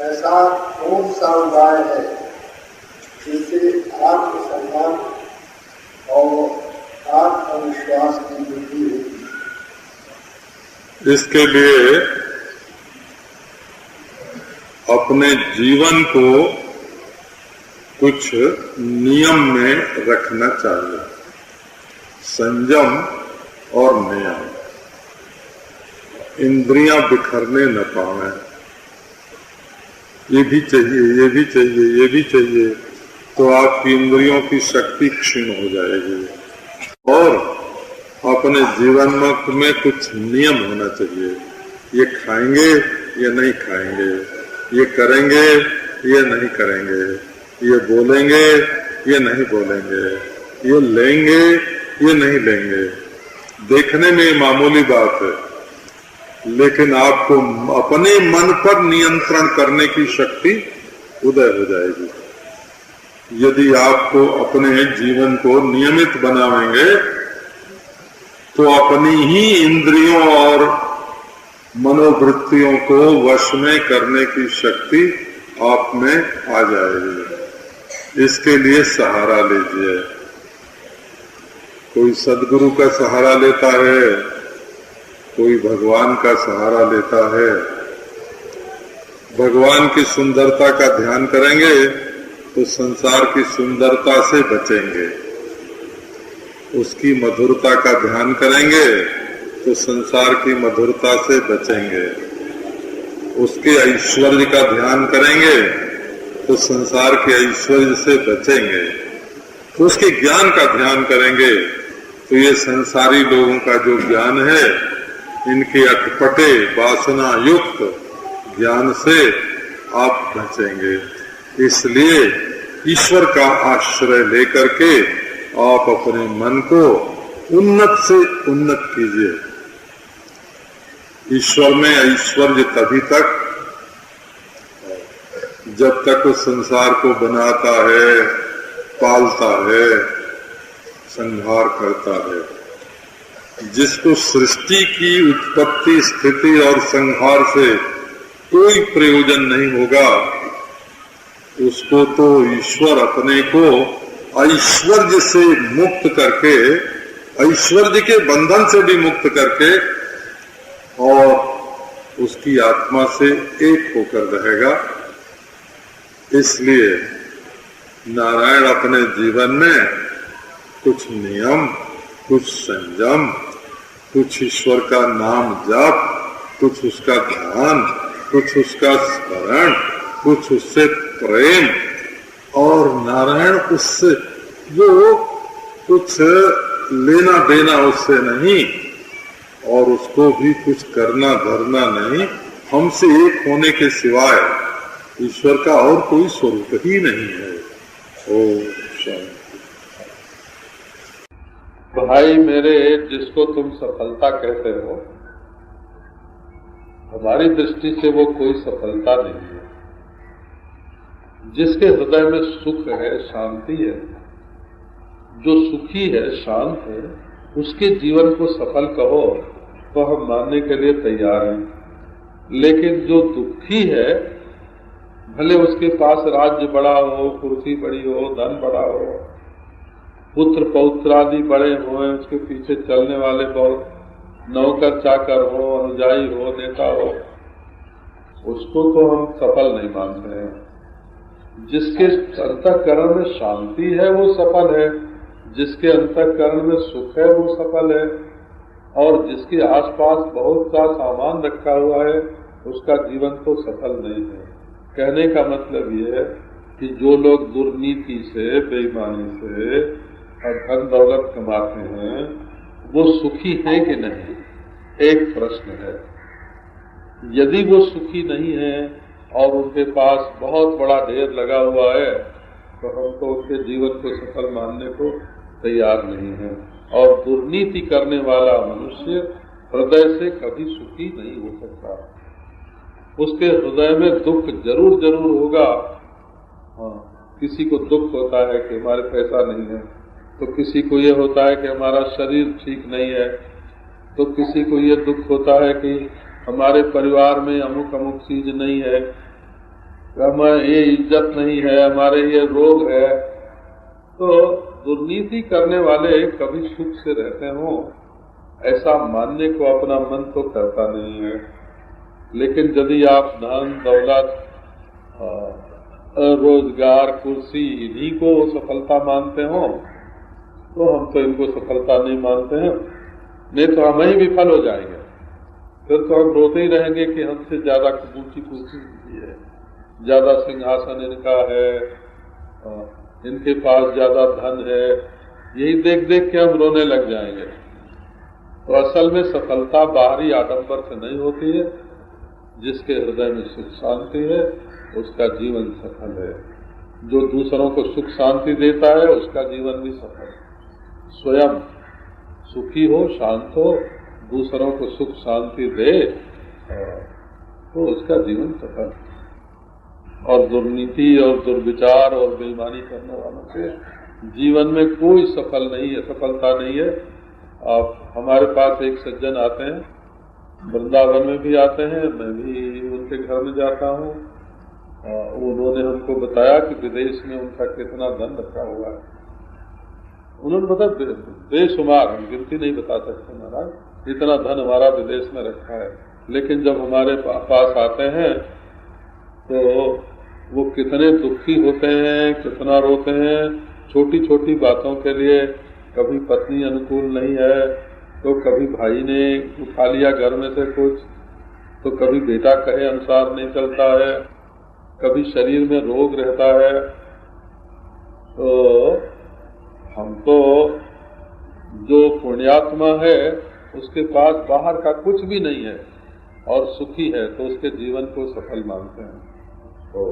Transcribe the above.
ऐसा कौन सा उपाय है जिससे आत्मसम्मान और आत्मविश्वास की वृद्धि होगी? इसके लिए अपने जीवन को कुछ नियम में रखना चाहिए, संयम और नियम। इंद्रियां बिखरने न पावे, ये भी चाहिए, ये भी चाहिए, ये भी चाहिए, तो आपकी इंद्रियों की शक्ति क्षीण हो जाएगी। और अपने जीवन में कुछ नियम होना चाहिए, ये खाएंगे, ये नहीं खाएंगे, ये करेंगे, ये नहीं करेंगे, ये बोलेंगे, ये नहीं बोलेंगे, ये लेंगे, ये नहीं लेंगे। देखने में मामूली बात है, लेकिन आपको अपने मन पर नियंत्रण करने की शक्ति उदय हो जाएगी। यदि आपको अपने जीवन को नियमित बनाएंगे तो अपनी ही इंद्रियों और मनोवृत्तियों को वश में करने की शक्ति आप में आ जाएगी। इसके लिए सहारा लीजिए। कोई सद्गुरु का सहारा लेता है, कोई भगवान का सहारा लेता है। भगवान की सुंदरता का ध्यान करेंगे तो संसार की सुंदरता से बचेंगे। उसकी मधुरता का ध्यान करेंगे तो संसार की मधुरता से बचेंगे। उसके ऐश्वर्य का ध्यान करेंगे तो संसार के ऐश्वर्य से बचेंगे। तो उसके ज्ञान का ध्यान करेंगे तो ये संसारी लोगों का जो ज्ञान है, इनके अटपटे वासना युक्त ज्ञान से आप बचेंगे। इसलिए ईश्वर का आश्रय लेकर के आप अपने मन को उन्नत से उन्नत कीजिए। ईश्वर में ऐश्वर्य तभी तक जब तक वो संसार को बनाता है, पालता है, संहार करता है। जिसको सृष्टि की उत्पत्ति, स्थिति और संहार से कोई प्रयोजन नहीं होगा, उसको तो ईश्वर अपने को ऐश्वर्य से मुक्त करके, ऐश्वर्य के बंधन से भी मुक्त करके और उसकी आत्मा से एक होकर रहेगा। इसलिए नारायण अपने जीवन में कुछ नियम, कुछ संयम, कुछ ईश्वर का नाम जाप, कुछ उसका ध्यान, कुछ उसका स्मरण, कुछ उससे प्रेम, और नारायण उससे जो कुछ लेना देना उससे नहीं, और उसको भी कुछ करना धरना नहीं। हमसे एक होने के सिवाय ईश्वर का और कोई स्वरूप ही नहीं है। ओम शांति। भाई मेरे, जिसको तुम सफलता कहते हो, हमारी दृष्टि से वो कोई सफलता नहीं है। जिसके हृदय में सुख है, शांति है, जो सुखी है, शांत है, उसके जीवन को सफल कहो तो हम मानने के लिए तैयार हैं। लेकिन जो दुखी है, भले उसके पास राज्य बड़ा हो, कुर्सी बड़ी हो, धन बड़ा हो, पुत्र पौत्र आदि बड़े हों, उसके पीछे चलने वाले बहुत नौकर चाकर हो, अनुयायी हो, नेता हो, उसको तो हम सफल नहीं मानते हैं। जिसके अंतःकरण में शांति है वो सफल है, जिसके अंतःकरण में सुख है वो सफल है, और जिसके आसपास बहुत सा सामान रखा हुआ है उसका जीवन तो सफल नहीं है। कहने का मतलब ये है कि जो लोग दुर्नीति से, बेईमानी से और धन दौलत कमाते हैं वो सुखी हैं कि नहीं, एक प्रश्न है। यदि वो सुखी नहीं है और उनके पास बहुत बड़ा ढेर लगा हुआ है तो हम तो उनके जीवन को सफल मानने को तैयार नहीं है। और दुर्नीति करने वाला मनुष्य हृदय से कभी सुखी नहीं हो सकता। उसके हृदय में दुख जरूर जरूर होगा। हाँ, किसी को दुख होता है कि हमारे पैसा नहीं है, तो किसी को ये होता है कि हमारा शरीर ठीक नहीं है, तो किसी को ये दुख होता है कि हमारे परिवार में अमुक अमुक चीज नहीं है। हमारे ये इज्जत नहीं है, हमारे ये रोग है। तो दुर्नीति करने वाले कभी सुख से रहते हो ऐसा मानने को अपना मन तो करता नहीं है। लेकिन यदि आप धन दौलत रोजगार कुर्सी इन्हीं को सफलता मानते हो तो हम तो इनको सफलता नहीं मानते हैं, नहीं तो हम ही विफल हो जाएंगे। फिर तो हम रोते ही रहेंगे कि हमसे ज्यादा ऊंची कुर्सी है, ज्यादा सिंहासन इनका है, इनके पास ज्यादा धन है, यही देख देख के हम रोने लग जाएंगे। तो असल में सफलता बाहरी आडंबर से नहीं होती है। जिसके हृदय में सुख शांति है उसका जीवन सफल है। जो दूसरों को सुख शांति देता है उसका जीवन भी सफल है। स्वयं सुखी हो, शांत हो, दूसरों को सुख शांति दे तो उसका जीवन सफल है। और दुर्नीति और दुर्विचार और बेईमानी करने वालों के जीवन में कोई सफल नहीं है, सफलता नहीं है। अब हमारे पास एक सज्जन आते हैं, वृंदावन में भी आते हैं, मैं भी उनके घर में जाता हूँ। उन्होंने हमको बताया कि विदेश में उनका कितना धन रखा हुआ है। उन्होंने बताया बेशुमार, हम गिनती नहीं बता सकते महाराज, इतना धन हमारा विदेश में रखा है। लेकिन जब हमारे पास आते हैं तो वो कितने दुखी होते हैं, कितना रोते हैं। छोटी छोटी बातों के लिए कभी पत्नी अनुकूल नहीं है तो कभी भाई ने उठा लिया घर में से कुछ, तो कभी बेटा कहे अनुसार नहीं चलता है, कभी शरीर में रोग रहता है। तो हम तो जो पुण्यात्मा है उसके पास बाहर का कुछ भी नहीं है और सुखी है तो उसके जीवन को सफल मानते हैं। तो